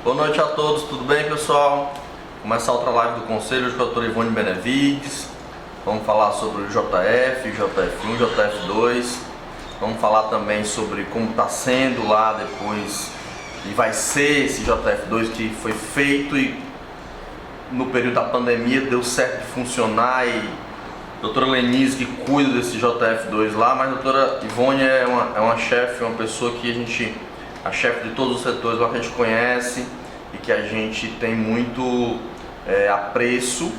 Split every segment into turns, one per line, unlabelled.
Boa noite a todos, tudo bem, pessoal? Começar outra live do Conselho com a doutora Ivone Benevides. Vamos falar sobre o JF, JF1, JF2. Vamos falar também sobre como está sendo lá depois e vai ser esse JF2 que foi feito e no período da pandemia deu certo de funcionar, e a doutora Lenise que cuida desse JF2 lá, mas a doutora Ivone é uma chefe, uma pessoa que a chefe de todos os setores lá que a gente conhece e que a gente tem muito apreço,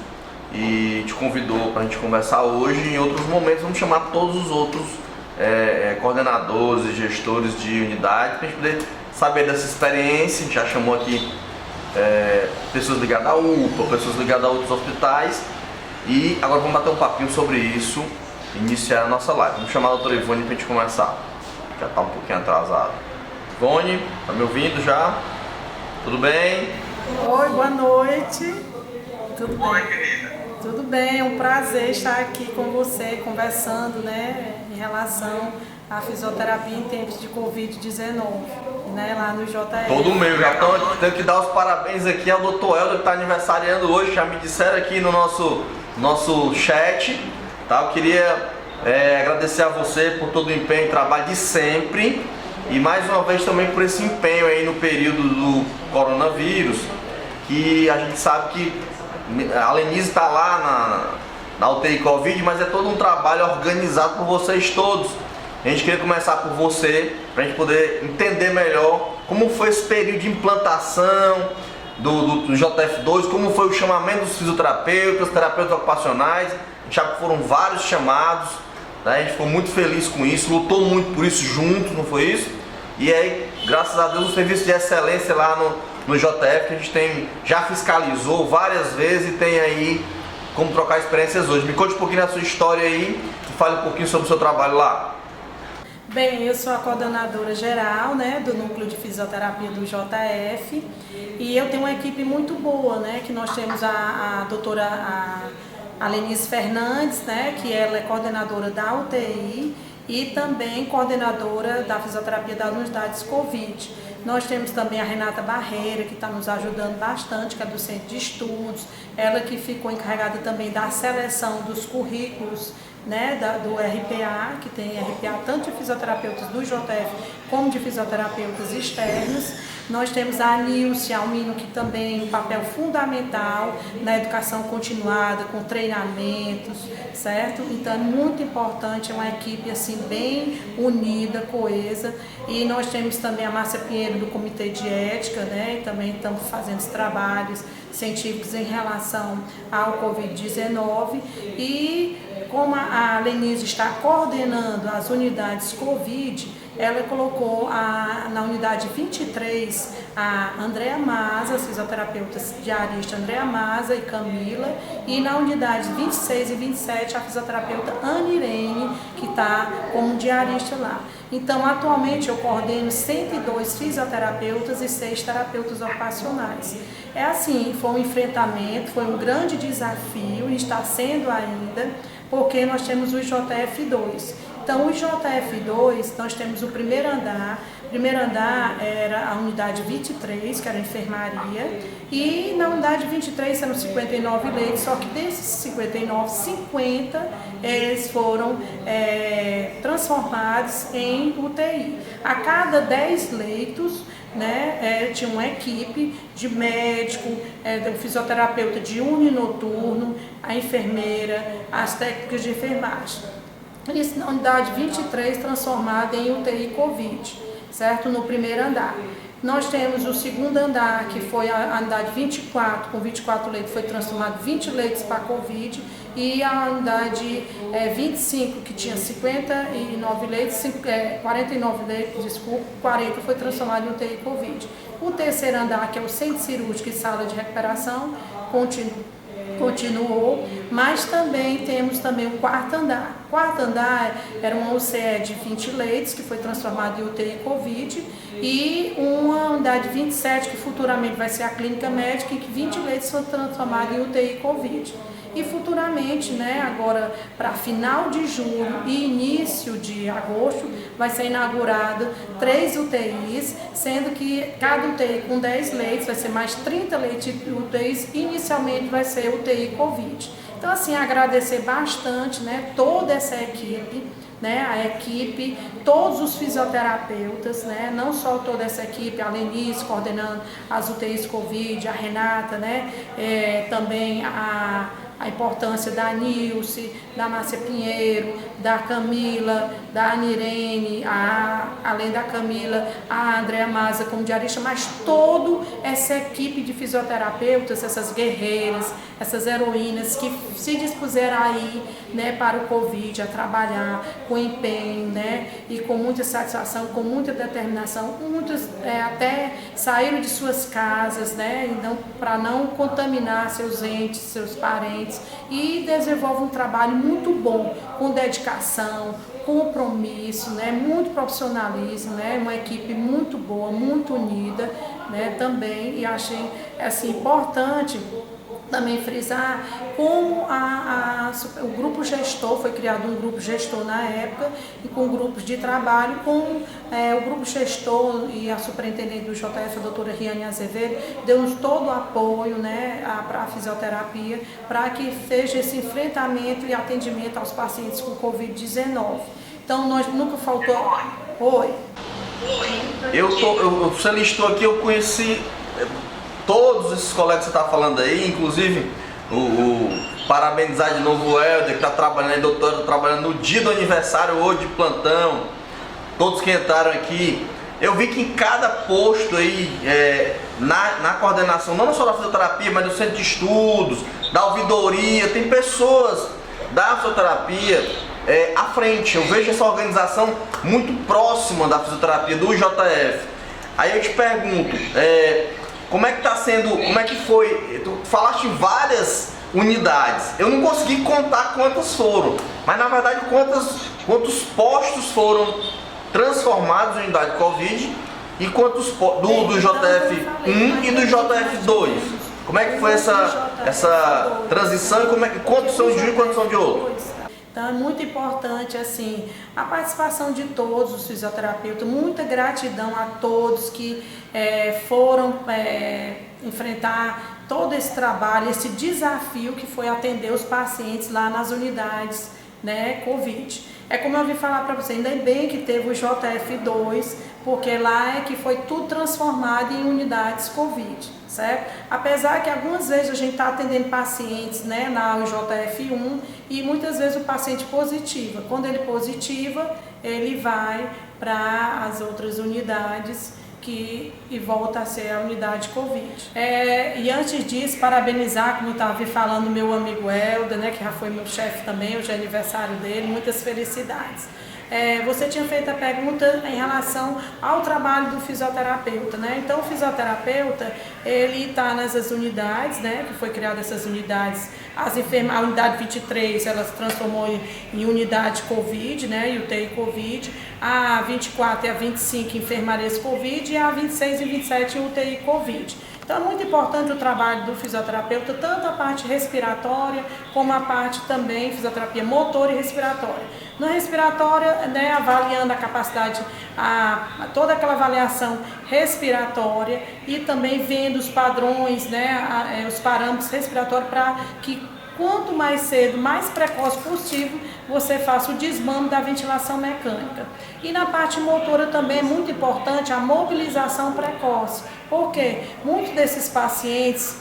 e te convidou para a gente conversar hoje. Em outros momentos vamos chamar todos os outros coordenadores e gestores de unidade para a gente poder saber dessa experiência. A gente já chamou aqui pessoas ligadas à UPA, pessoas ligadas a outros hospitais, e agora vamos bater um papinho sobre isso, iniciar a nossa live. Vamos chamar a doutora Ivone para a gente começar, já está um pouquinho atrasado. Ivone, tá me ouvindo já? Tudo bem?
Oi, boa noite. Tudo bem?
Oi, querida.
Tudo bem, é um prazer estar aqui com você, conversando, em relação à fisioterapia em tempos de Covid-19, lá no JF.
Todo meu, já tenho que dar os parabéns aqui ao doutor Helder, que está aniversariando hoje, já me disseram aqui no nosso chat, tá? Eu queria agradecer a você por todo o empenho e trabalho de sempre, e mais uma vez também por esse empenho aí no período do coronavírus, que a gente sabe que a Lenise está lá na UTI Covid, mas é todo um trabalho organizado por vocês todos. A gente queria começar por você, para a gente poder entender melhor como foi esse período de implantação do JF2, como foi o chamamento dos fisioterapeutas, terapeutas ocupacionais. A gente sabe que foram vários chamados, né? A gente ficou muito feliz com isso, lutou muito por isso juntos, não foi isso? E aí, graças a Deus, um serviço de excelência lá no JF, que a gente já fiscalizou várias vezes e tem aí como trocar experiências hoje. Me conte um pouquinho da sua história aí e fale um pouquinho sobre o seu trabalho lá.
Bem, eu sou a coordenadora geral, do Núcleo de Fisioterapia do JF, e eu tenho uma equipe muito boa, que nós temos a doutora Lenise Fernandes, que ela é coordenadora da UTI e também coordenadora da fisioterapia das unidades Covid. Nós temos também a Renata Barreira, que está nos ajudando bastante, que é do Centro de Estudos, ela que ficou encarregada também da seleção dos currículos, do RPA, que tem RPA tanto de fisioterapeutas do JF como de fisioterapeutas externos. Nós temos a Nilce Almino, que também tem um papel fundamental na educação continuada, com treinamentos, certo? Então é muito importante, é uma equipe assim bem unida, coesa. E nós temos também a Márcia Pinheiro do Comitê de Ética, e também estamos fazendo os trabalhos científicos em relação ao Covid-19. E como a Lenise está coordenando as unidades Covid, ela colocou na unidade 23 a Andréa Maza, as fisioterapeutas diaristas Andréa Maza e Camila, e na unidade 26 e 27 a fisioterapeuta Ana Irene, que está como diarista lá. Então, atualmente eu coordeno 102 fisioterapeutas e 6 terapeutas ocupacionais. É assim, foi um enfrentamento, foi um grande desafio e está sendo ainda, porque nós temos o JF2. Então, o JF2, nós temos o primeiro andar. O primeiro andar era a unidade 23, que era a enfermaria, e na unidade 23 eram 59 leitos, só que desses 59, 50 eles foram transformados em UTI. A cada 10 leitos, tinha uma equipe de médico, do fisioterapeuta de uninoturno, a enfermeira, as técnicas de enfermagem. Isso na unidade 23 transformada em UTI Covid, certo? No primeiro andar. Nós temos o segundo andar, que foi a unidade 24, com 24 leitos, foi transformado 20 leitos para Covid, e a unidade 25, que tinha 59 leitos, 49 leitos, desculpa, 40 foi transformado em UTI Covid. O terceiro andar, que é o centro cirúrgico e sala de recuperação, continuou, mas também temos o quarto andar. O quarto andar era uma UCE de 20 leitos, que foi transformado em UTI Covid, e uma unidade 27, que futuramente vai ser a clínica médica, e que 20 leitos foram transformados em UTI Covid. E futuramente, agora para final de julho e início de agosto, vai ser inaugurado 3 UTIs, sendo que cada UTI com 10 leitos, vai ser mais 30 leitos de UTIs, inicialmente vai ser UTI Covid. Então, assim, agradecer bastante, né, toda essa equipe, né, a equipe, todos os fisioterapeutas, né, não só toda essa equipe, a Lenice coordenando as UTIs Covid, a Renata, né, também a importância da Nilce, da Márcia Pinheiro, da Camila, da Anirene, além da Camila, a Andréa Maza como diarista, mas toda essa equipe de fisioterapeutas, essas guerreiras, essas heroínas que se dispuseram aí, né, para o Covid, a trabalhar com empenho, né, e com muita satisfação, com muita determinação, muitos até saíram de suas casas, né, então, para não contaminar seus entes, seus parentes, e desenvolve um trabalho muito bom, com dedicação, compromisso, né, muito profissionalismo, né, uma equipe muito boa, muito unida, né, também, e achei assim, importante também frisar como o grupo gestor, foi criado um grupo gestor na época, e com grupos de trabalho, com o grupo gestor e a superintendente do JF, a doutora Riane Azevedo, deu-nos todo o apoio, né, para a fisioterapia, para que seja esse enfrentamento e atendimento aos pacientes com Covid-19. Então, nós nunca faltou... Oi.
Você listou aqui, eu conheci todos esses colegas que você está falando aí, inclusive parabenizar de novo o Helder, que está trabalhando, doutor, trabalhando no dia do aniversário hoje de plantão, todos que entraram aqui. Eu vi que em cada posto aí, na coordenação, não só da fisioterapia, mas do centro de estudos, da ouvidoria, tem pessoas da fisioterapia à frente. Eu vejo essa organização muito próxima da fisioterapia do JF. Aí eu te pergunto, como é que está sendo, como é que foi? Tu falaste em várias unidades, eu não consegui contar quantas foram, mas na verdade quantos postos foram transformados em unidade Covid e quantos do JF1 e do JF2. Como é que foi essa transição e quantos são de um e quantos são de outro?
Então é muito importante assim a participação de todos os fisioterapeutas, muita gratidão a todos que foram enfrentar todo esse trabalho, esse desafio que foi atender os pacientes lá nas unidades, né, Covid. É como eu vim falar para você, ainda bem que teve o JF2, porque lá é que foi tudo transformado em unidades Covid, certo? Apesar que algumas vezes a gente está atendendo pacientes, né, na JF1 e muitas vezes o paciente positiva. Quando ele positiva, ele vai para as outras unidades e volta a ser a unidade Covid. E antes disso, parabenizar, como eu estava falando, meu amigo Helder, né, que já foi meu chefe também, hoje é aniversário dele, muitas felicidades. Você tinha feito a pergunta em relação ao trabalho do fisioterapeuta, né? Então, o fisioterapeuta, ele está nessas unidades, né? Que foi criada essas unidades, a unidade 23, ela se transformou em unidade Covid, né? UTI Covid, a 24 e a 25 enfermarias Covid e a 26 e 27 UTI Covid. Então é muito importante o trabalho do fisioterapeuta, tanto a parte respiratória, como a parte também fisioterapia motor e respiratória. Na respiratória, né, avaliando a capacidade, toda aquela avaliação respiratória e também vendo os padrões, né, os parâmetros respiratórios para que quanto mais cedo, mais precoce possível, você faça o desmame da ventilação mecânica. E na parte motora também é muito importante a mobilização precoce. Porque muitos desses pacientes,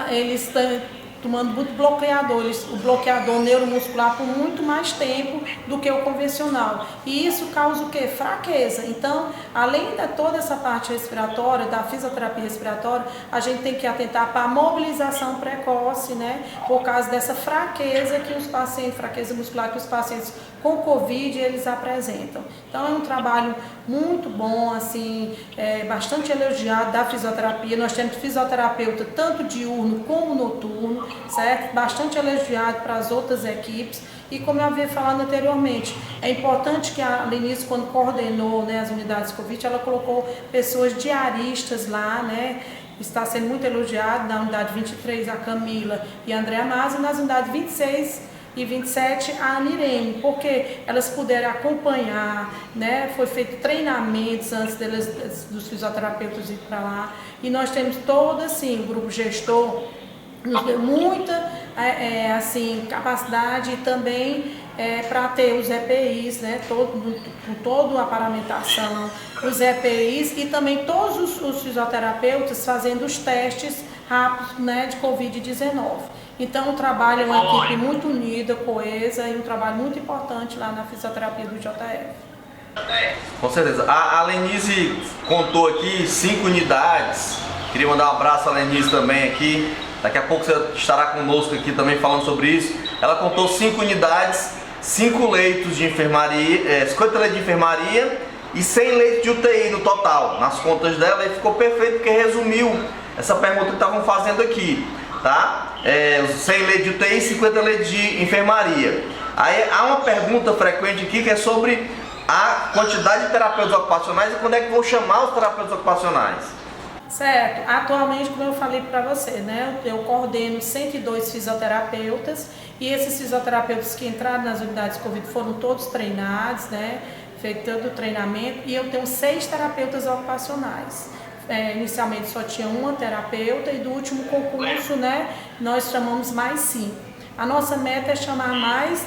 eles estão tomando muito bloqueadores, o bloqueador neuromuscular por muito mais tempo do que o convencional. E isso causa o quê? Fraqueza. Então, além de toda essa parte respiratória, da fisioterapia respiratória, a gente tem que atentar para a mobilização precoce, né? Por causa dessa fraqueza que os pacientes, fraqueza muscular que os pacientes com Covid eles apresentam. Então é um trabalho muito bom, assim, bastante elogiado da fisioterapia. Nós temos fisioterapeuta tanto diurno como noturno, certo? Bastante elogiado para as outras equipes. E como eu havia falado anteriormente, é importante que a Lenice, quando coordenou, né, as unidades Covid, ela colocou pessoas diaristas lá, né? Está sendo muito elogiado na unidade 23, a Camila e a Andréa Maza, e nas unidades 26, e 27 a Anirene, porque elas puderam acompanhar, né? Foi feito treinamentos antes dos fisioterapeutas ir para lá, e nós temos todo assim, o grupo gestor nos deu muita assim, capacidade e também para ter os EPIs, né, com toda a paramentação, os EPIs e também todos os fisioterapeutas fazendo os testes rápidos, né, de Covid-19. Então o trabalho é uma equipe muito unida, coesa, e um trabalho muito importante lá na fisioterapia do JF.
Com certeza. A Lenise contou aqui 5 unidades. Queria mandar um abraço a Lenise também aqui. Daqui a pouco você estará conosco aqui também falando sobre isso. Ela contou 5 unidades, 5 leitos de enfermaria, 50 leitos de enfermaria e 100 leitos de UTI no total, nas contas dela, e ficou perfeito porque resumiu essa pergunta que estavam fazendo aqui, tá? 100 leitos de UTI e 50 leitos de enfermaria. Aí há uma pergunta frequente aqui que é sobre a quantidade de terapeutas ocupacionais e quando é que vão chamar os terapeutas ocupacionais.
Certo. Atualmente, como eu falei para você, né, eu coordeno 102 fisioterapeutas e esses fisioterapeutas que entraram nas unidades Covid foram todos treinados, né, feito todo o treinamento, e eu tenho 6 terapeutas ocupacionais. Inicialmente só tinha uma terapeuta e do último concurso, né, nós chamamos mais 5. A nossa meta é chamar mais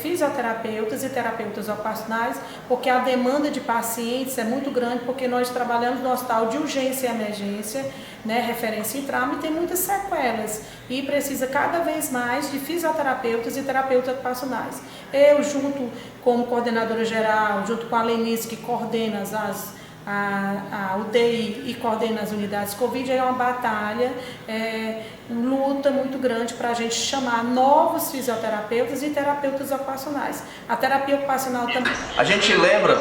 fisioterapeutas e terapeutas ocupacionais, porque a demanda de pacientes é muito grande, porque nós trabalhamos no hospital de urgência e emergência, né, referência em trauma, e tem muitas sequelas, e precisa cada vez mais de fisioterapeutas e terapeutas ocupacionais. Eu, junto como coordenadora geral, junto com a Lenice, que coordena a UTI e coordena as unidades Covid, é uma batalha, luta muito grande para a gente chamar novos fisioterapeutas e terapeutas ocupacionais. A terapia ocupacional também.
A gente lembra,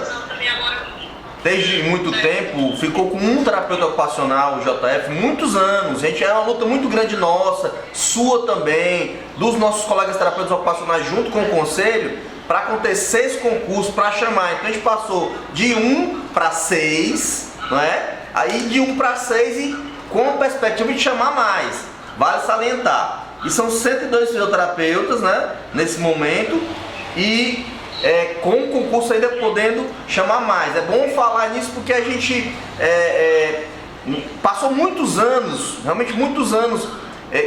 desde muito tempo, ficou com um terapeuta ocupacional, o JF, muitos anos. A gente é uma luta muito grande nossa, sua também, dos nossos colegas terapeutas ocupacionais junto com o conselho, para acontecer esse concurso, para chamar. Então a gente passou de 1 para 6, não é? Aí de 1 para 6 e com a perspectiva de chamar mais. Vale salientar. E são 102 fisioterapeutas, né, nesse momento, e com o concurso ainda podendo chamar mais. É bom falar nisso porque a gente passou muitos anos, realmente muitos anos.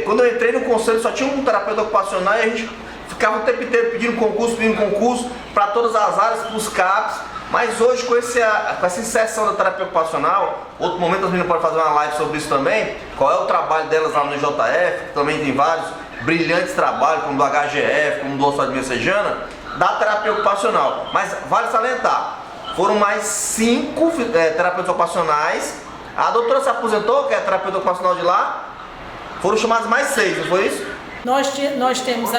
Quando eu entrei no conselho só tinha um terapeuta ocupacional e a gente ficava o tempo inteiro pedindo concurso para todas as áreas, para os CAPs, mas hoje com essa inserção da terapia ocupacional, outro momento as meninas podem fazer uma live sobre isso também, qual é o trabalho delas lá no JF, que também tem vários brilhantes trabalhos, como do HGF, como do Hospital de Messejana, da terapia ocupacional. Mas vale salientar, foram mais 5 terapeutas ocupacionais, a doutora se aposentou, que é a terapeuta ocupacional de lá, foram chamados mais 6, não foi isso?
Nós temos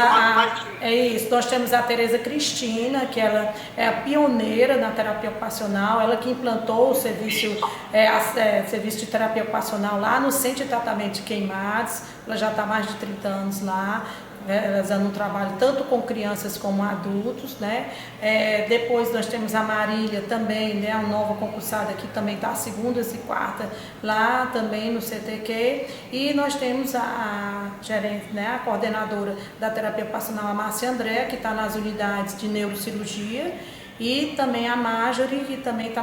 nós temos a Tereza Cristina, que ela é a pioneira na terapia ocupacional, ela que implantou o serviço de terapia ocupacional lá no Centro de Tratamento de Queimados. Ela já está há mais de 30 anos lá, realizando um trabalho tanto com crianças como adultos, né? Depois nós temos a Marília também, né? Uma nova concursada que também está segundas e quarta lá também no CTQ, e nós temos a gerente, né? A coordenadora da terapia ocupacional, a Márcia André, que está nas unidades de neurocirurgia, e também a Marjorie, que também está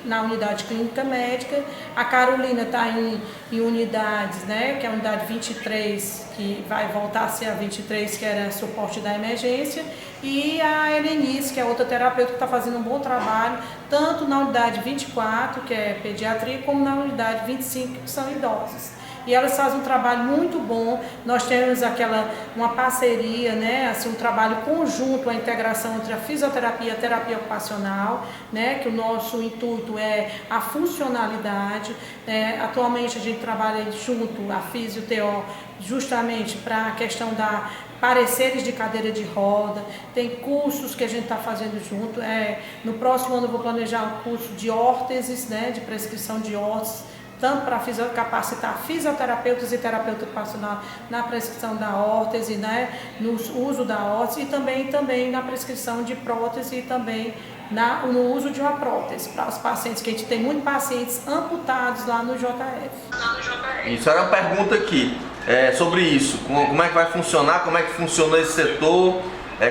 na unidade clínica médica. A Carolina está em unidades, né, que é a unidade 23, que vai voltar a ser a 23, que era suporte da emergência, e a Helenice, que é outra terapeuta que está fazendo um bom trabalho, tanto na unidade 24, que é pediatria, como na unidade 25, que são idosos. E elas fazem um trabalho muito bom. Nós temos uma parceria, né, assim, um trabalho conjunto, a integração entre a fisioterapia e a terapia ocupacional, né, que o nosso intuito é a funcionalidade. Atualmente a gente trabalha junto a Fisio-TO justamente para a questão da pareceres de cadeira de roda, tem cursos que a gente está fazendo junto. No próximo ano eu vou planejar um curso de órteses, né, de prescrição de órteses, tanto para capacitar fisioterapeutas e terapeuta ocupacional na prescrição da órtese, né, no uso da órtese, e também na prescrição de prótese e também no uso de uma prótese para os pacientes, que a gente tem muitos pacientes amputados lá no JF.
Isso era uma pergunta aqui. sobre isso, como é que vai funcionar, como é que funciona esse setor,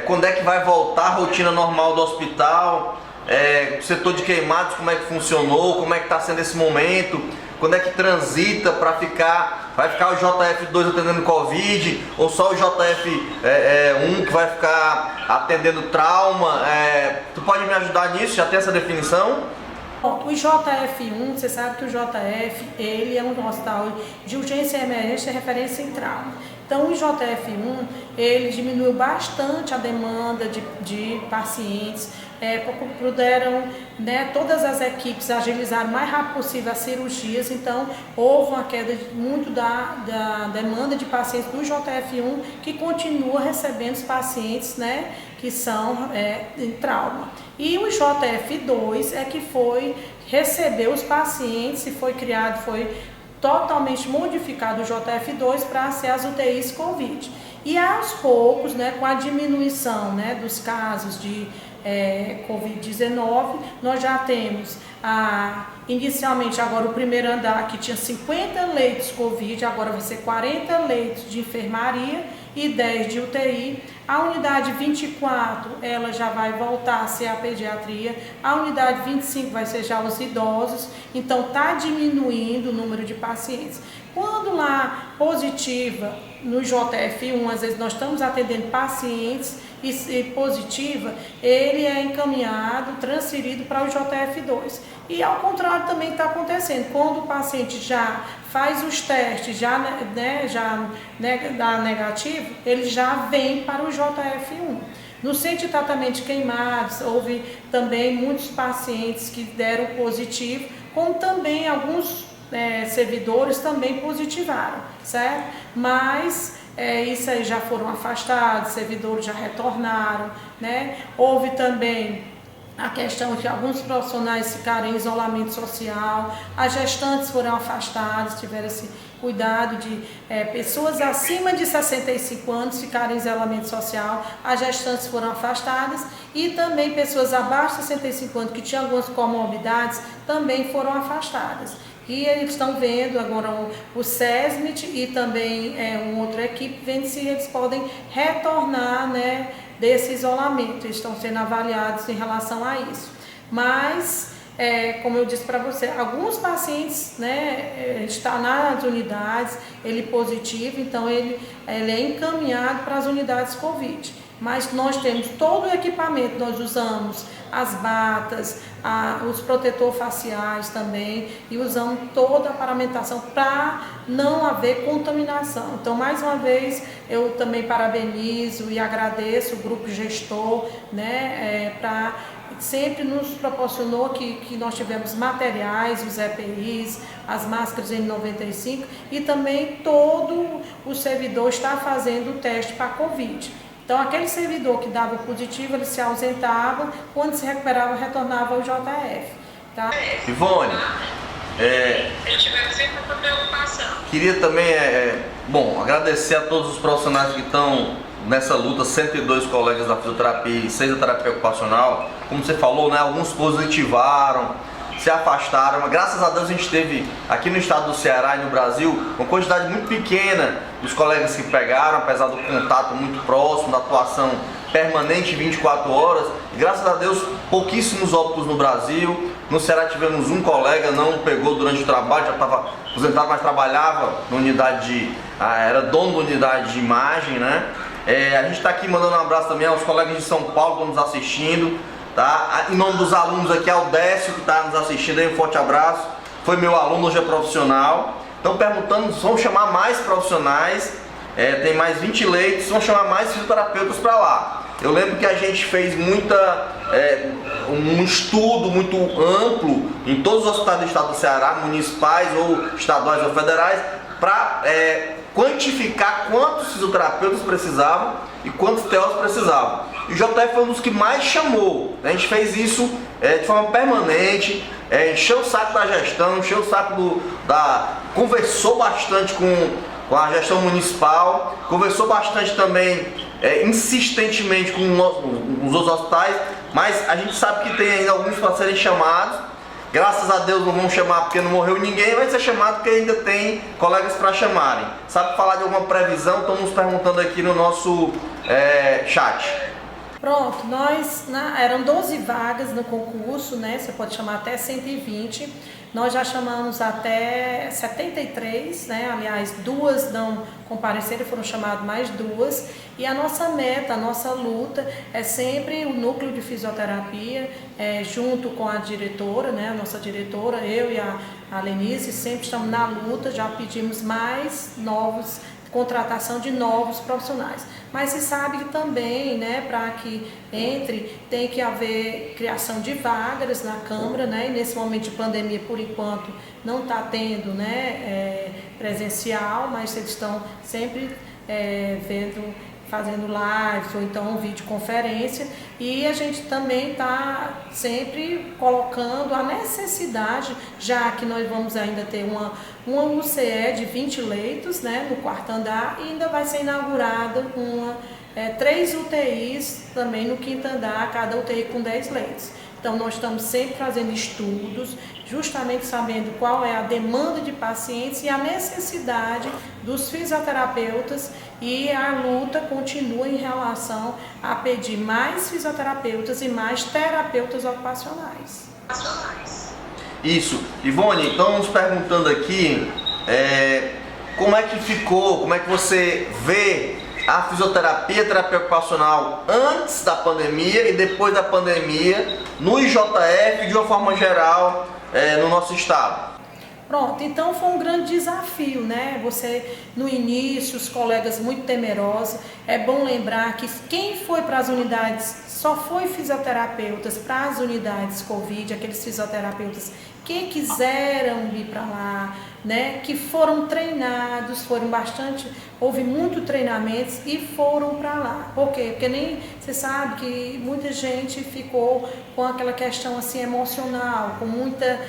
quando é que vai voltar a rotina normal do hospital, o setor de queimados, como é que funcionou, como é que está sendo esse momento, quando é que transita para vai ficar o JF2 atendendo Covid, ou só o JF1 que vai ficar atendendo trauma. Tu pode me ajudar nisso? Já tem essa definição?
O JF1, você sabe que o JF, ele é um hospital de urgência e emergência referência em trauma. Então, o JF1, ele diminuiu bastante a demanda de pacientes, puderam, todas as equipes agilizar o mais rápido possível as cirurgias, então houve uma queda muito da demanda de pacientes do JF1, que continua recebendo os pacientes, que são em trauma. E o JF2 recebeu os pacientes e foi totalmente modificado o JF2 para ser as UTIs Covid. E aos poucos, com a diminuição dos casos de Covid-19, nós já temos inicialmente agora o primeiro andar que tinha 50 leitos Covid, agora vai ser 40 leitos de enfermaria e 10 de UTI. A unidade 24, ela já vai voltar a ser a pediatria, a unidade 25 vai ser já os idosos, então está diminuindo o número de pacientes. Quando lá positiva no JF1, às vezes nós estamos atendendo pacientes e positiva, ele é encaminhado, transferido para o JF2. E ao contrário também está acontecendo, quando o paciente já faz os testes, já dá negativo, ele já vem para o JF1. No centro de tratamento de queimados, houve também muitos pacientes que deram positivo, como também alguns servidores também positivaram, certo? Mas isso aí já foram afastados, servidores já retornaram, Houve também a questão de alguns profissionais ficaram em isolamento social, as gestantes foram afastadas, tiveram esse cuidado de pessoas acima de 65 anos ficarem em isolamento social, as gestantes foram afastadas e também pessoas abaixo de 65 anos que tinham algumas comorbidades também foram afastadas. E eles estão vendo agora o SESMIT e também uma outra equipe, vendo se eles podem retornar desse isolamento. Eles estão sendo avaliados em relação a isso. Mas, como eu disse para você, alguns pacientes, está nas unidades, ele positivo, então ele é encaminhado para as unidades Covid. Mas nós temos todo o equipamento, nós usamos as batas, os protetores faciais também e usamos toda a paramentação para não haver contaminação. Então, mais uma vez, eu também parabenizo e agradeço o grupo gestor, para sempre nos proporcionou que nós tivemos materiais, os EPIs, as máscaras N95 e também todo o servidor está fazendo o teste para a Covid. Então, aquele servidor que dava positivo, ele se ausentava, quando se recuperava, retornava ao JF. Tá?
Ivone, queria também, agradecer a todos os profissionais que estão nessa luta, 102 colegas da fisioterapia e 6 da terapia ocupacional. Como você falou, alguns positivaram, se afastaram, mas graças a Deus a gente teve aqui no estado do Ceará e no Brasil uma quantidade muito pequena dos colegas que pegaram, apesar do contato muito próximo, da atuação permanente 24 horas. E graças a Deus, pouquíssimos óbitos no Brasil. No Ceará tivemos um colega, não pegou durante o trabalho, já estava aposentado, mas trabalhava na unidade era dono da unidade de imagem, A gente está aqui mandando um abraço também aos colegas de São Paulo que estão nos assistindo. Tá? Em nome dos alunos aqui, ao Décio que está nos assistindo aí, um forte abraço. Foi meu aluno, hoje é profissional. Estão perguntando, vamos chamar mais profissionais, tem mais 20 leitos, vamos chamar mais fisioterapeutas para lá. Eu lembro que a gente fez um estudo muito amplo em todos os hospitais do estado do Ceará, municipais ou estaduais ou federais, para quantificar quantos fisioterapeutas precisavam e quantos TEOs precisavam. E o JF foi um dos que mais chamou. A gente fez isso de forma permanente, encheu o saco da gestão, encheu o saco conversou bastante com a gestão municipal, conversou bastante também insistentemente com os outros hospitais, mas a gente sabe que tem ainda alguns para serem chamados Graças a Deus não vão chamar porque não morreu ninguém, vai ser chamado porque ainda tem colegas para chamarem. Sabe falar de alguma previsão? Estão nos perguntando aqui no nosso chat.
Pronto, eram 12 vagas no concurso, né? Você pode chamar até 120. Nós já chamamos até 73, né? Aliás, 2 não compareceram, foram chamadas mais 2. E a nossa meta, a nossa luta é sempre o núcleo de fisioterapia, junto com a diretora, né? A nossa diretora, eu e a Lenice, sempre estamos na luta, já pedimos mais contratação de novos profissionais. Mas se sabe que também, né, para que entre, tem que haver criação de vagas na Câmara, né, e nesse momento de pandemia, por enquanto, não está tendo, né, presencial, mas eles estão sempre fazendo lives ou então videoconferência, e a gente também está sempre colocando a necessidade, já que nós vamos ainda ter uma UCE de 20 leitos, né, no 4º andar, e ainda vai ser inaugurada 3 UTIs também no 5º andar, cada UTI com 10 leitos. Então nós estamos sempre fazendo estudos, justamente sabendo qual é a demanda de pacientes e a necessidade dos fisioterapeutas, e a luta continua em relação a pedir mais fisioterapeutas e mais terapeutas ocupacionais.
Isso. Ivone, estão nos perguntando aqui como é que ficou, como é que você vê a fisioterapia, terapia ocupacional antes da pandemia e depois da pandemia no IJF de uma forma geral no nosso estado.
Pronto, então foi um grande desafio, né? Você, no início, os colegas muito temerosos. É bom lembrar que quem foi para as unidades, só foi fisioterapeutas para as unidades Covid, aqueles fisioterapeutas que quiseram vir para lá, né? Que foram treinados, houve muito treinamentos e foram para lá. Por quê? Porque nem você sabe que muita gente ficou com aquela questão assim emocional, com muita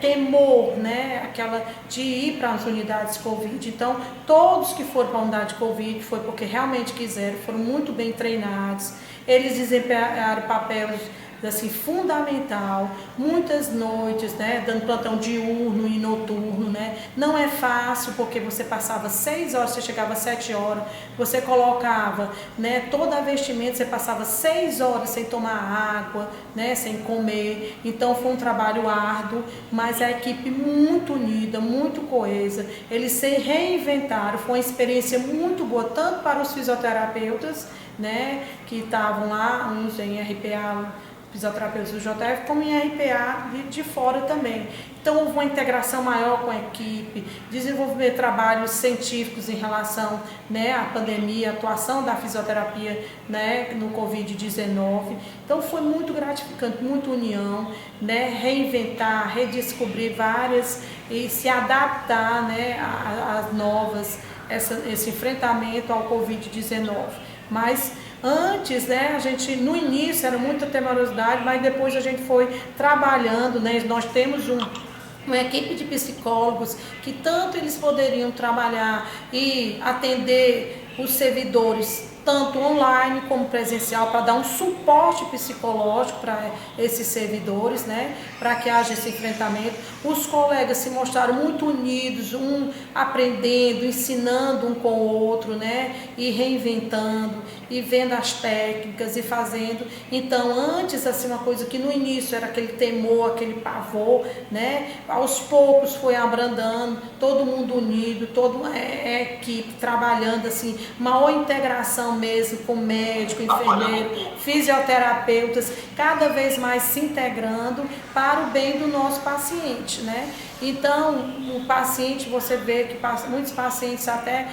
temor, né? Aquela de ir para as unidades Covid. Então, todos que foram para a unidade Covid foi porque realmente quiseram, foram muito bem treinados. Eles desempenharam papéis assim, fundamental, muitas noites, né, dando plantão diurno e noturno, né, não é fácil porque você passava 6 horas, você chegava às 7 horas, você colocava, né, toda a vestimenta, você passava 6 horas sem tomar água, né, sem comer, então foi um trabalho árduo, mas a equipe muito unida, muito coesa, eles se reinventaram, foi uma experiência muito boa, tanto para os fisioterapeutas, né, que estavam lá, uns em RPA, fisioterapeutas do JF, como em RPA de fora também. Então houve uma integração maior com a equipe, desenvolver trabalhos científicos em relação, né, à pandemia, atuação da fisioterapia, né, no Covid-19. Então foi muito gratificante, muita união, né, reinventar, redescobrir várias e se adaptar, né, às novas, esse enfrentamento ao Covid-19. Mas antes, né, a gente, no início era muita temerosidade, mas depois a gente foi trabalhando, né, nós temos uma equipe de psicólogos que tanto eles poderiam trabalhar e atender os servidores, tanto online como presencial, para dar um suporte psicológico para esses servidores, né, para que haja esse enfrentamento. Os colegas se mostraram muito unidos, um aprendendo, ensinando um com o outro, né, e reinventando, e vendo as técnicas e fazendo. Então, antes, assim, uma coisa que no início era aquele temor, aquele pavor, né, aos poucos foi abrandando, todo mundo unido, toda a equipe trabalhando, assim, maior integração mesmo com médico, enfermeiro, fisioterapeutas, cada vez mais se integrando para o bem do nosso paciente, né? Então, o paciente, você vê que muitos pacientes até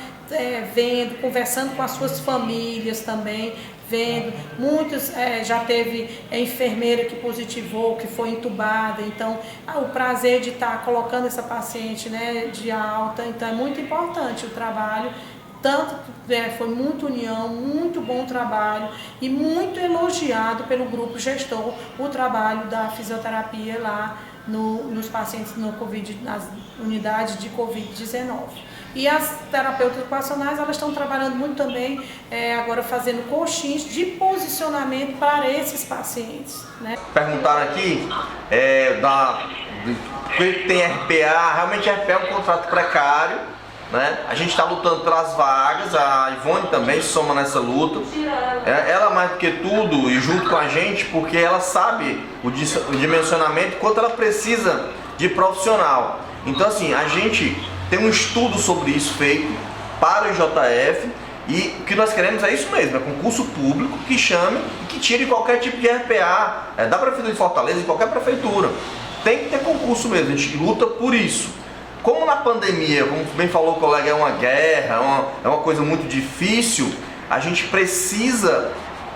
vendo, conversando com as suas famílias também, vendo, muitos já teve enfermeira que positivou, que foi entubada, então o prazer de estar colocando essa paciente, né, de alta, então é muito importante o trabalho. Tanto foi muita união, muito bom trabalho e muito elogiado pelo grupo gestor o trabalho da fisioterapia lá nos pacientes no COVID, nas unidades de Covid-19. E as terapeutas ocupacionais, elas estão trabalhando muito também, agora fazendo coachings de posicionamento para esses pacientes, né?
Perguntaram aqui, tem RPA, realmente RPA é um contrato precário, né? A gente está lutando pelas vagas, a Ivone também se soma nessa luta, ela mais do que tudo e junto com a gente, porque ela sabe o dimensionamento, quanto ela precisa de profissional. Então assim, a gente tem um estudo sobre isso feito para o IJF e o que nós queremos é isso mesmo, é concurso público que chame e que tire qualquer tipo de RPA, da Prefeitura de Fortaleza, de qualquer prefeitura. Tem que ter concurso mesmo, a gente luta por isso. Como na pandemia, como bem falou o colega, é uma guerra, é uma coisa muito difícil, a gente precisa,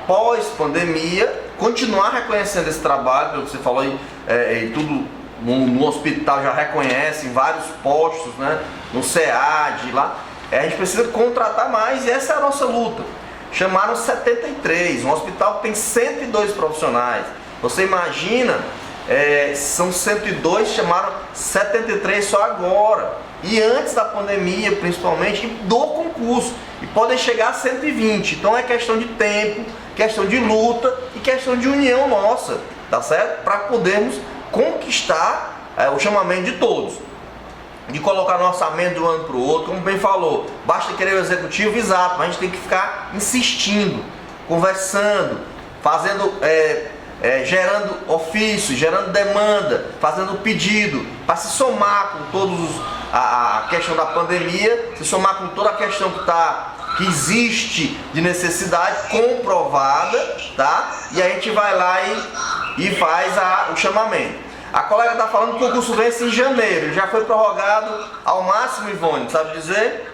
pós-pandemia, continuar reconhecendo esse trabalho, pelo que você falou aí, tudo no hospital já reconhece, em vários postos, né, no SEAD, lá, a gente precisa contratar mais e essa é a nossa luta. Chamaram 73, um hospital que tem 102 profissionais, você imagina... são 102, chamaram 73 só agora e antes da pandemia principalmente do concurso e podem chegar a 120, então é questão de tempo, questão de luta e questão de união nossa, tá certo? Para podermos conquistar o chamamento de todos, de colocar no orçamento de um ano para o outro, como bem falou, basta querer o executivo, exato, mas a gente tem que ficar insistindo, conversando, fazendo... gerando ofício, gerando demanda, fazendo pedido, para se somar com todos a questão da pandemia, se somar com toda a questão que existe de necessidade comprovada, tá? E a gente vai lá e faz o chamamento. A colega está falando que o concurso vence em janeiro, já foi prorrogado ao máximo, Ivone, sabe dizer?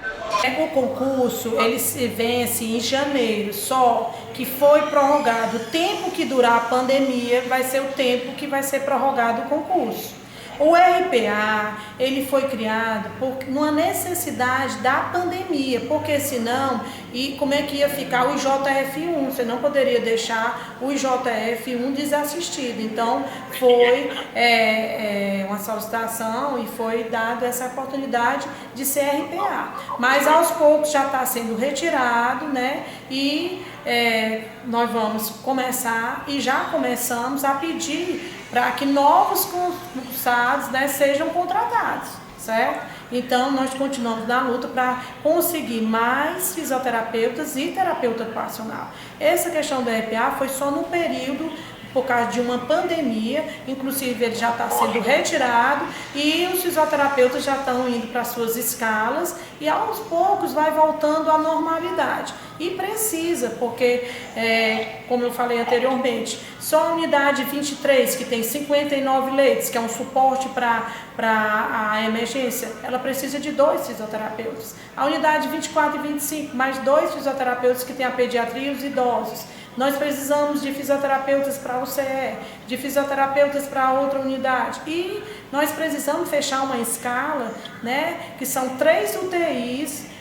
O concurso, ele se vence em janeiro, só que foi prorrogado. O tempo que durar a pandemia vai ser o tempo que vai ser prorrogado o concurso. O RPA, ele foi criado por uma necessidade da pandemia, porque senão, como é que ia ficar o IJF1? Você não poderia deixar o IJF1 desassistido. Então, foi uma solicitação e foi dada essa oportunidade de ser RPA. Mas, aos poucos, já está sendo retirado, né? E nós vamos começar, e já começamos a pedir para que novos concursados, né, sejam contratados, certo? Então, nós continuamos na luta para conseguir mais fisioterapeutas e terapeuta ocupacional. Essa questão do RPA foi só no período, por causa de uma pandemia, inclusive ele já está sendo retirado e os fisioterapeutas já estão indo para suas escalas e aos poucos vai voltando à normalidade. E precisa, porque, como eu falei anteriormente, só a unidade 23, que tem 59 leitos, que é um suporte para a emergência, ela precisa de 2 fisioterapeutas. A unidade 24 e 25, mais 2 fisioterapeutas que tem a pediatria e os idosos. Nós precisamos de fisioterapeutas para o CE, de fisioterapeutas para outra unidade. E nós precisamos fechar uma escala, né, que são 3 UTIs,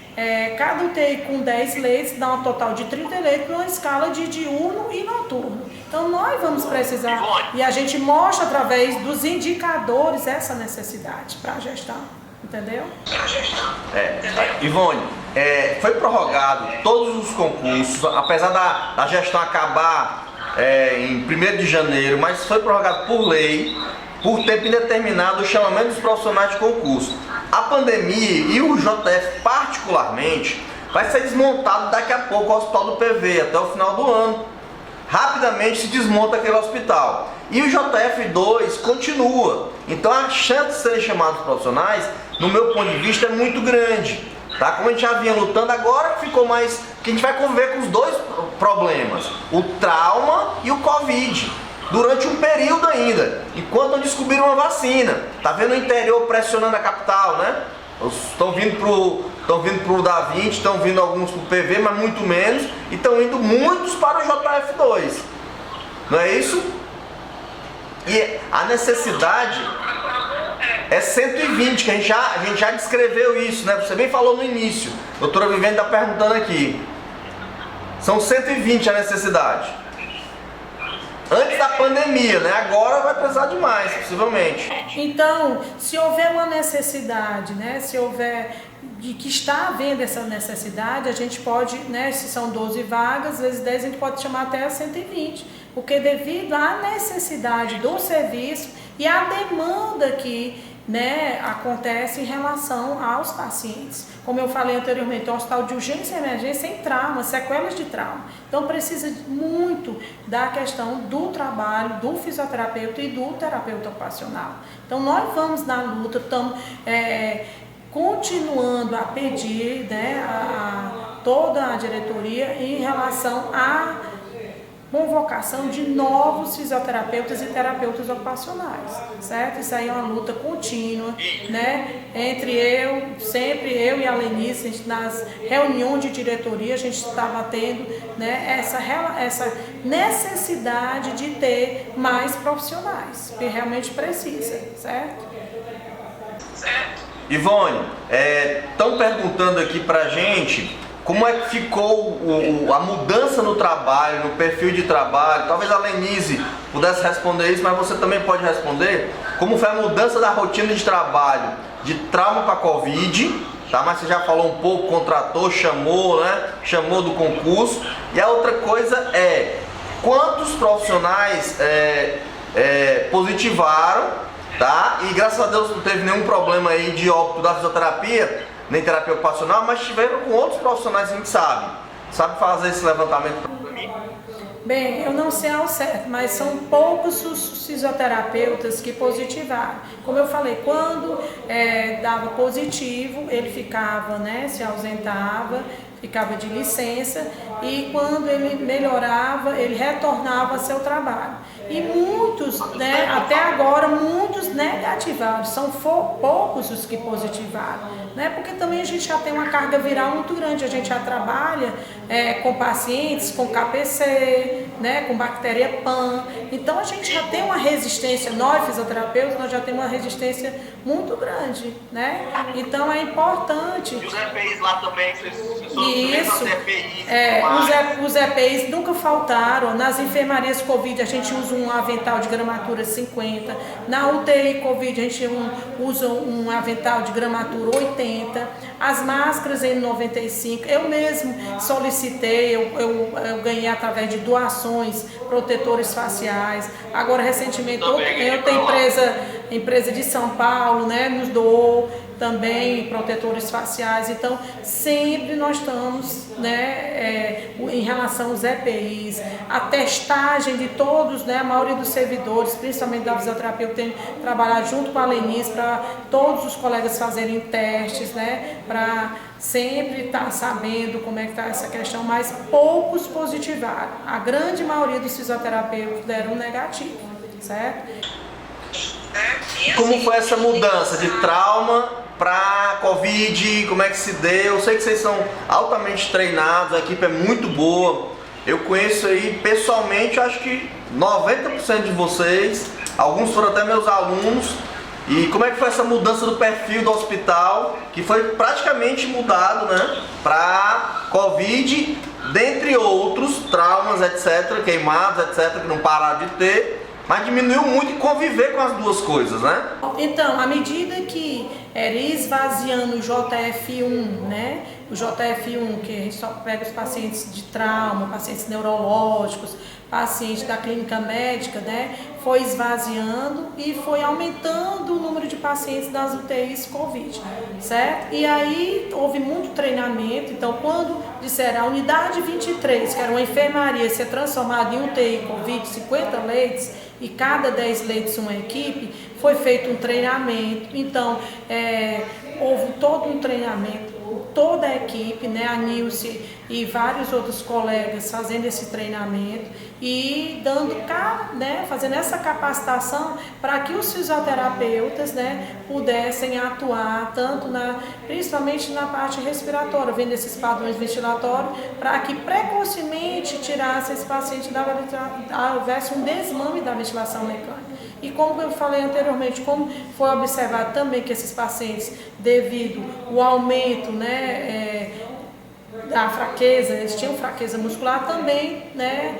cada UTI com 10 leitos, dá um total de 30 leitos, numa escala de diurno e noturno. Então nós vamos precisar, e a gente mostra através dos indicadores essa necessidade para a gestão. Entendeu?
Ivone, foi prorrogado todos os concursos, apesar da gestão acabar em 1º de janeiro, mas foi prorrogado por lei, por tempo indeterminado, o chamamento dos profissionais de concurso. A pandemia e o JF particularmente vai ser desmontado daqui a pouco o hospital do PV, até o final do ano. Rapidamente se desmonta aquele hospital. E o JF2 continua. Então a chance de serem chamados profissionais, no meu ponto de vista, é muito grande. Tá? Como a gente já vinha lutando, agora ficou mais... que a gente vai conviver com os 2 problemas. O trauma e o Covid. Durante um período ainda. Enquanto não descobriram uma vacina. Tá vendo o interior pressionando a capital, né? Estão vindo pro Da Vinci, estão vindo alguns pro PV, mas muito menos. E estão indo muitos para o JF2. Não é isso? E a necessidade é 120, que a gente já descreveu isso, né? Você bem falou no início. A doutora Vivene está perguntando aqui. São 120 a necessidade. antes da pandemia, né? Agora vai precisar de mais, possivelmente.
Então, se houver uma necessidade, né? Se houver de que está havendo essa necessidade, a gente pode, né? Se são 12 vagas, vezes 10, a gente pode chamar até 120, porque devido à necessidade do serviço e à demanda que, né, acontece em relação aos pacientes. Como eu falei anteriormente, é um hospital de urgência e emergência em trauma, sequelas de trauma. Então precisa muito da questão do trabalho do fisioterapeuta e do terapeuta ocupacional. Então nós vamos na luta, estamos continuando a pedir, né, a toda a diretoria em relação à convocação de novos fisioterapeutas e terapeutas ocupacionais, certo? Isso aí é uma luta contínua, né? Entre sempre eu e a Lenice, nas reuniões de diretoria, a gente estava tendo, né, essa necessidade de ter mais profissionais, que realmente precisa, certo?
Ivone, estão perguntando aqui pra gente como é que ficou a mudança no trabalho, no perfil de trabalho. Talvez a Lenise pudesse responder isso, mas você também pode responder. Como foi a mudança da rotina de trabalho de trauma para Covid, tá? Mas você já falou um pouco, contratou, chamou, né? Chamou do concurso. E a outra coisa é, quantos profissionais positivaram, tá? E graças a Deus não teve nenhum problema aí de óbito da fisioterapia, nem terapia ocupacional, mas tiveram com outros profissionais, a gente sabe fazer esse levantamento para mim.
Bem, eu não sei ao certo, mas são poucos os fisioterapeutas que positivaram. Como eu falei, quando dava positivo, ele ficava, né, se ausentava, ficava de licença, e quando ele melhorava, ele retornava ao seu trabalho. E muitos, né, até agora, muitos negativaram, são poucos os que positivaram, né, porque também a gente já tem uma carga viral muito grande, a gente já trabalha com pacientes com KPC, né, com bactéria PAN, então a gente já tem uma resistência, nós fisioterapeutas, nós já temos uma resistência muito grande, né, então é importante.
E os EPIs lá também,
isso, os EPIs nunca faltaram. Nas enfermarias Covid a gente usa um avental de gramatura 50, na UTI Covid a gente usa um avental de gramatura 80, as máscaras N95, eu mesmo solicitei, eu ganhei através de doações, protetores faciais. Agora recentemente eu tenho empresa de São Paulo, né, nos doou também protetores faciais. Então sempre nós estamos, né, em relação aos EPIs, a testagem de todos, né, a maioria dos servidores, principalmente da fisioterapia, eu tenho trabalhado junto com a Lenice para todos os colegas fazerem testes, né, para sempre estar sabendo como é que está essa questão, mas poucos positivaram. A grande maioria dos fisioterapeutas deram negativo, certo?
Como foi essa mudança de trauma para Covid? Como é que se deu? Eu sei que vocês são altamente treinados, a equipe é muito boa. Eu conheço aí pessoalmente, acho que 90% de vocês, alguns foram até meus alunos. E como é que foi essa mudança do perfil do hospital, que foi praticamente mudado, né, para Covid, dentre outros traumas, etc., queimados, etc., que não pararam de ter. Mas diminuiu muito conviver com as duas coisas, né?
Então, à medida que era esvaziando o JF1, né? O JF1, que a gente só pega os pacientes de trauma, pacientes neurológicos, pacientes da clínica médica, né? Foi esvaziando e foi aumentando o número de pacientes das UTIs Covid, certo? E aí houve muito treinamento. Então, quando disseram a unidade 23, que era uma enfermaria, ser transformada em UTI Covid, 50 leitos, e cada 10 leitos uma equipe, foi feito um treinamento. Então, houve todo um treinamento, toda a equipe, né, a Nilce e vários outros colegas fazendo esse treinamento e fazendo essa capacitação para que os fisioterapeutas, né, pudessem atuar principalmente na parte respiratória, vendo esses padrões ventilatórios, para que precocemente tirasse esse paciente houvesse um desmame da ventilação mecânica. E como eu falei anteriormente, como foi observado também que esses pacientes, devido ao aumento, né, da fraqueza, eles tinham fraqueza muscular também, né,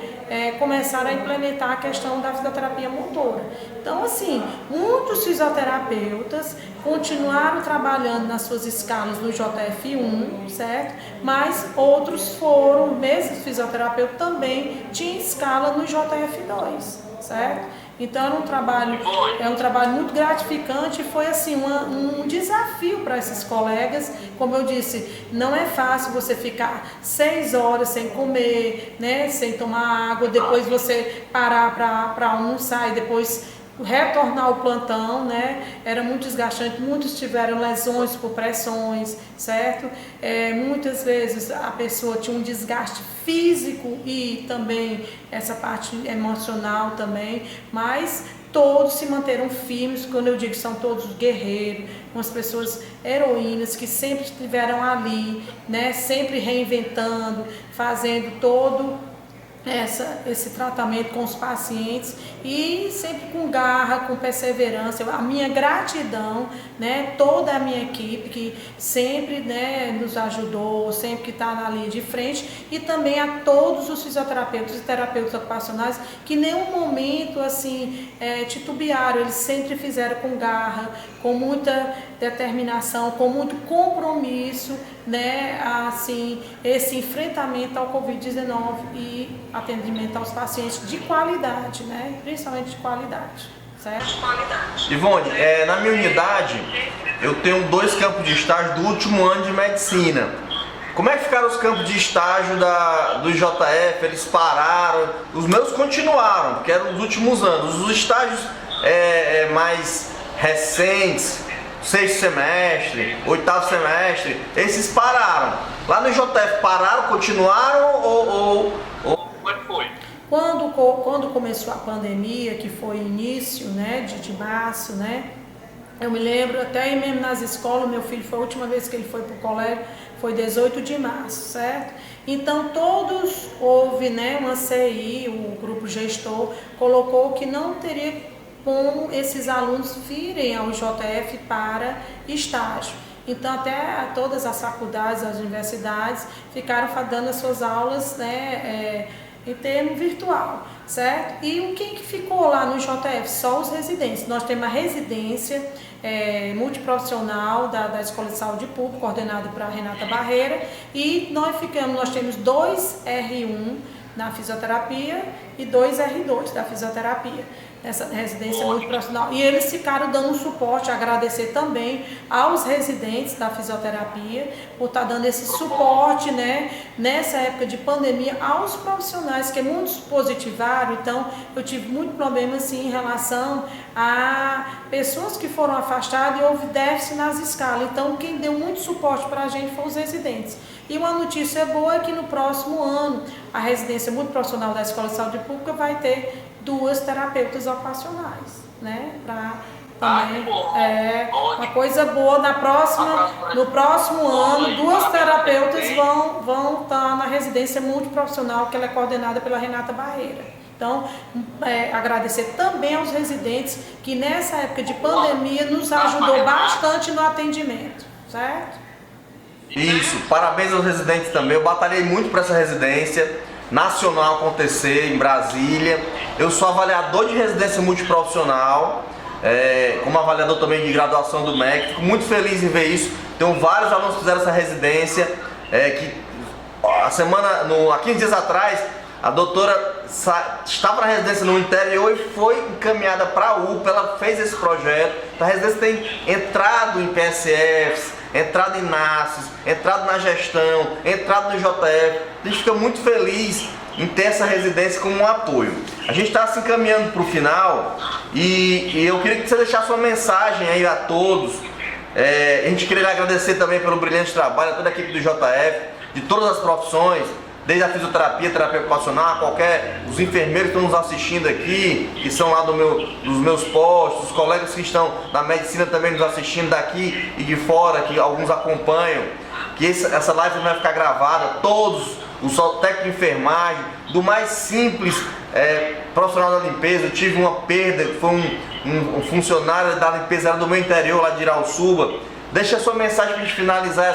começaram a implementar a questão da fisioterapia motora. Então, assim, muitos fisioterapeutas continuaram trabalhando nas suas escalas no JF1, certo? Mas outros foram, mesmo fisioterapeuta também tinha escala no JF2, certo? Então é um trabalho muito gratificante e foi assim um desafio para esses colegas. Como eu disse, não é fácil você ficar 6 horas sem comer, né, sem tomar água, depois você parar para almoçar e depois retornar ao plantão, né? Era muito desgastante, muitos tiveram lesões por pressões, certo? Muitas vezes a pessoa tinha um desgaste físico e também essa parte emocional também, mas todos se manteram firmes. Quando eu digo são todos guerreiros, umas pessoas heroínas que sempre estiveram ali, né? Sempre reinventando, fazendo todo esse tratamento com os pacientes e sempre com garra, com perseverança. A minha gratidão, né, toda a minha equipe que sempre, né, nos ajudou, sempre que está na linha de frente, e também a todos os fisioterapeutas e terapeutas ocupacionais que em nenhum momento assim titubearam. Eles sempre fizeram com garra, com muita determinação, com muito compromisso, né, assim, esse enfrentamento ao Covid-19 e atendimento aos pacientes de qualidade, né, principalmente de qualidade, certo?
Ivone, na minha unidade eu tenho 2 campos de estágio do último ano de medicina. Como é que ficaram os campos de estágio do JF? Eles pararam? Os meus continuaram, porque eram os últimos anos. Os estágios mais recentes, 6º semestre, 8º semestre, esses pararam. Lá no JF pararam, continuaram ou... Como é que foi?
Quando começou a pandemia, que foi início, né, de março, né, eu me lembro, até mesmo nas escolas, meu filho foi a última vez que ele foi para o colégio, foi 18 de março, certo? Então todos, houve, né, uma CI, o grupo gestor colocou que não teria como esses alunos virem ao JF para estágio. Então até todas as faculdades, as universidades ficaram dando as suas aulas, né, em termo virtual, certo? E quem que ficou lá no JF? Só os residentes. Nós temos a residência multiprofissional da Escola de Saúde Pública, coordenada por Renata Barreira, e nós temos 2 R1 na fisioterapia e 2 R2 da fisioterapia, nessa residência multiprofissional. E eles ficaram dando um suporte, agradecer também aos residentes da fisioterapia por estar dando esse suporte, né, nessa época de pandemia aos profissionais, que muitos positivaram. Então eu tive muito problema assim em relação a pessoas que foram afastadas e houve déficit nas escalas. Então quem deu muito suporte para a gente foram os residentes. E uma notícia boa é que no próximo ano a residência multiprofissional da Escola de Saúde Pública vai ter 2 terapeutas ocupacionais, né? Também uma coisa boa. No próximo ano, 2 terapeutas vão estar na residência multiprofissional, que ela é coordenada pela Renata Barreira. Então, agradecer também aos residentes que nessa época de pandemia nos ajudou bastante no atendimento, certo?
Isso, parabéns aos residentes também. Eu batalhei muito para essa residência nacional acontecer em Brasília. Eu sou avaliador de residência multiprofissional, como avaliador também de graduação do MEC. Fico muito feliz em ver isso. Tenho vários alunos que fizeram essa residência, há 15 dias atrás, a doutora estava na residência no interior e foi encaminhada para a UPA. Ela fez esse projeto. A residência tem entrado em PSFs, entrado em NASCs, entrado na gestão, entrado no JF. A gente fica muito feliz em ter essa residência como um apoio. A gente está se encaminhando para o final e eu queria que você deixasse uma mensagem aí a todos. A gente queria agradecer também pelo brilhante trabalho a toda a equipe do JF, de todas as profissões, desde a fisioterapia, terapia ocupacional, os enfermeiros que estão nos assistindo aqui, que são lá dos meus postos, os colegas que estão na medicina também nos assistindo daqui e de fora, que alguns acompanham, que essa live vai ficar gravada, todos, o técnico de enfermagem, do mais simples profissional da limpeza. Eu tive uma perda, foi um funcionário da limpeza, era do meu interior, lá de Irauçuba. Deixa a sua mensagem para a gente finalizar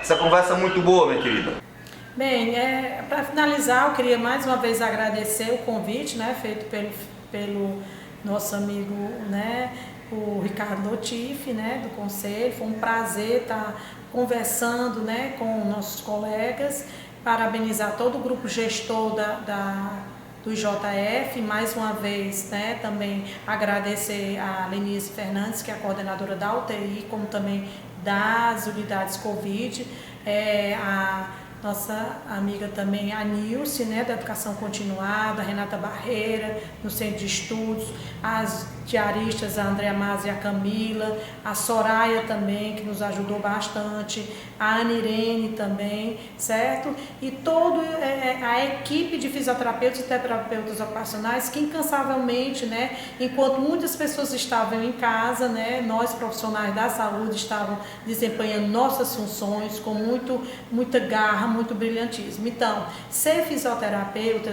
essa conversa muito boa, minha querida.
Bem, para finalizar, eu queria mais uma vez agradecer o convite, né, feito pelo nosso amigo, né, o Ricardo Lotifi, né, do Conselho. Foi um prazer estar conversando, né, com nossos colegas, parabenizar todo o grupo gestor do IJF, mais uma vez, né, também agradecer a Lenise Fernandes, que é a coordenadora da UTI, como também das unidades Covid, a nossa amiga também, a Nilce, né, da Educação Continuada, a Renata Barreira, no Centro de Estudos, as diaristas, a Andréa Mas e a Camila, a Soraya também, que nos ajudou bastante, a Ana Irene também, certo? E toda a equipe de fisioterapeutas e terapeutas ocupacionais que incansavelmente, né, enquanto muitas pessoas estavam em casa, né, nós profissionais da saúde estavam desempenhando nossas funções com muita garra, muito brilhantismo. Então, ser fisioterapeuta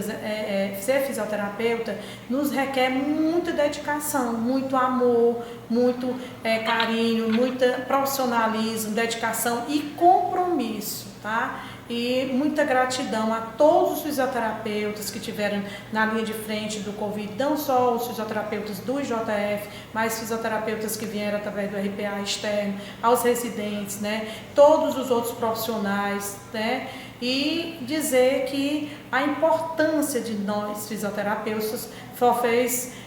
nos requer muita dedicação, muito amor, muito carinho, muito profissionalismo, dedicação e compromisso, tá? E muita gratidão a todos os fisioterapeutas que tiveram na linha de frente do Covid, não só os fisioterapeutas do IJF, mas fisioterapeutas que vieram através do RPA externo, aos residentes, né? Todos os outros profissionais, né? E dizer que a importância de nós fisioterapeutas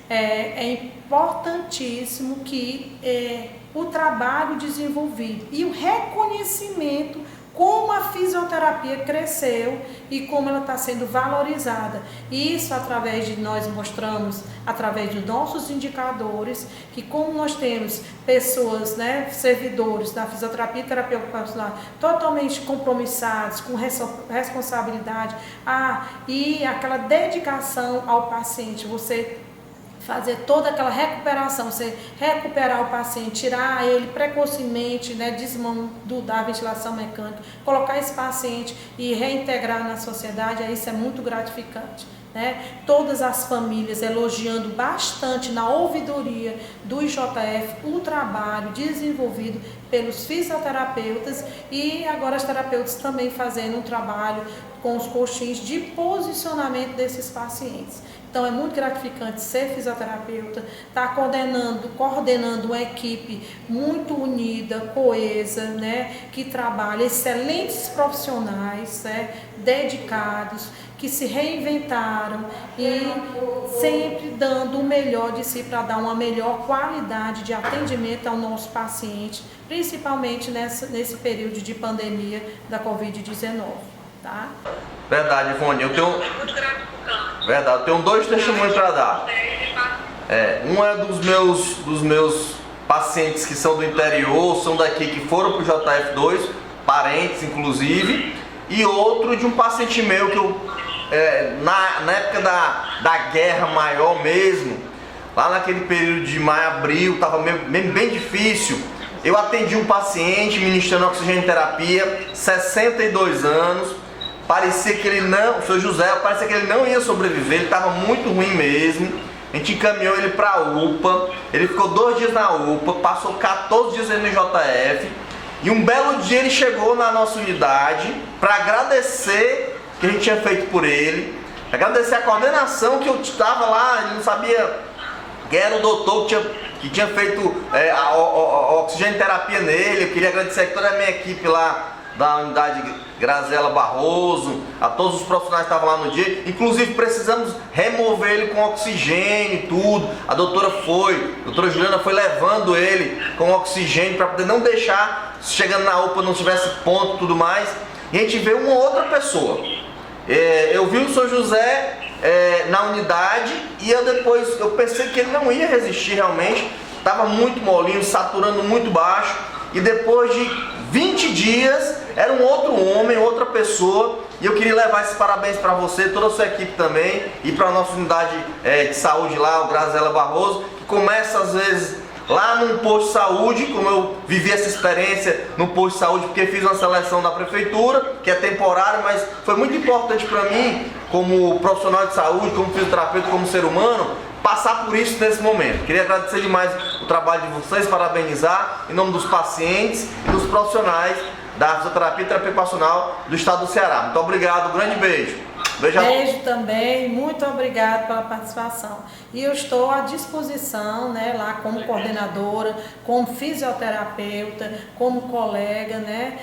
é importantíssimo que o trabalho desenvolvido e o reconhecimento como a fisioterapia cresceu e como ela está sendo valorizada. Isso através de nós mostramos, através dos nossos indicadores, que como nós temos pessoas, né, servidores da fisioterapia e terapia ocupacional totalmente compromissados, com responsabilidade, e aquela dedicação ao paciente, você fazer toda aquela recuperação, você recuperar o paciente, tirar ele precocemente, né, da ventilação mecânica, colocar esse paciente e reintegrar na sociedade, isso é muito gratificante, né? Todas as famílias elogiando bastante na ouvidoria do IJF o trabalho desenvolvido pelos fisioterapeutas e agora os terapeutas também fazendo um trabalho com os coxins de posicionamento desses pacientes. Então é muito gratificante ser fisioterapeuta, estar coordenando uma equipe muito unida, coesa, né, que trabalha, excelentes profissionais, né, dedicados, que se reinventaram e sempre dando o melhor de si para dar uma melhor qualidade de atendimento ao nosso paciente, principalmente nesse período de pandemia da Covid-19. Tá?
Verdade, Ivone, eu tenho dois testemunhos para dar. Um é dos meus pacientes que são do interior, são daqui, que foram para o JF2, parentes inclusive, e outro de um paciente meu que eu, na época da guerra maior mesmo, lá naquele período de maio, abril, estava bem difícil. Eu atendi um paciente ministrando oxigênio terapia, 62 anos. Parecia que ele não, o seu José, parecia que ele não ia sobreviver, ele estava muito ruim mesmo. A gente encaminhou ele para a UPA, ele ficou 2 dias na UPA, passou 14 dias no IJF. E um belo dia ele chegou na nossa unidade para agradecer o que a gente tinha feito por ele, agradecer a coordenação que eu estava lá, ele não sabia que era o doutor que tinha feito a oxigênio terapia nele. Eu queria agradecer a toda a minha equipe lá da unidade Graziela Barroso, a todos os profissionais que estavam lá no dia. Inclusive precisamos remover ele com oxigênio e tudo. A doutora Juliana foi levando ele com oxigênio para poder não deixar, chegando na UPA não tivesse ponto e tudo mais. E a gente vê uma outra pessoa. Eu vi o Sr. José na unidade e eu pensei que ele não ia resistir realmente. Estava muito molinho, saturando muito baixo. E depois de 20 dias, era um outro homem, outra pessoa. E eu queria levar esses parabéns para você, toda a sua equipe também. E para a nossa unidade de saúde lá, o Graziela Barroso, que começa às vezes lá num posto de saúde, como eu vivi essa experiência no posto de saúde, porque fiz uma seleção da prefeitura, que é temporária, mas foi muito importante para mim, como profissional de saúde, como fisioterapeuta, como ser humano, passar por isso nesse momento. Queria agradecer demais o trabalho de vocês, parabenizar em nome dos pacientes e dos profissionais da fisioterapia e terapia ocupacional do estado do Ceará. Muito obrigado, grande beijo.
Beijo também, muito obrigado pela participação. E eu estou à disposição, né, lá como coordenadora, como fisioterapeuta, como colega, né,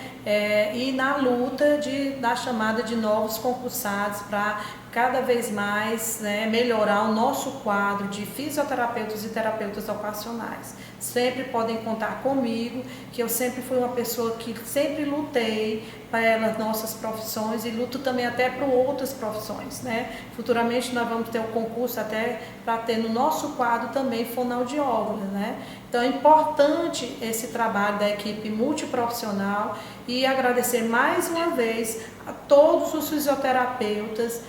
e na luta da chamada de novos concursados para cada vez mais, né, melhorar o nosso quadro de fisioterapeutas e terapeutas ocupacionais. Sempre podem contar comigo, que eu sempre fui uma pessoa que sempre lutei pelas nossas profissões e luto também até para outras profissões, né? Futuramente nós vamos ter um concurso até para ter no nosso quadro também fonoaudióloga, né? Então é importante esse trabalho da equipe multiprofissional e agradecer mais uma vez a todos os fisioterapeutas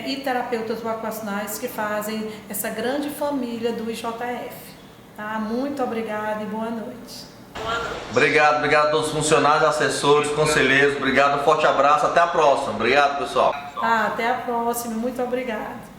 e terapeutas ocupacionais que fazem essa grande família do IJF. Tá? Muito obrigada e boa noite.
Obrigado a todos os funcionários, assessores, conselheiros. Obrigado, um forte abraço, até a próxima. Obrigado, pessoal.
Até a próxima, muito obrigada.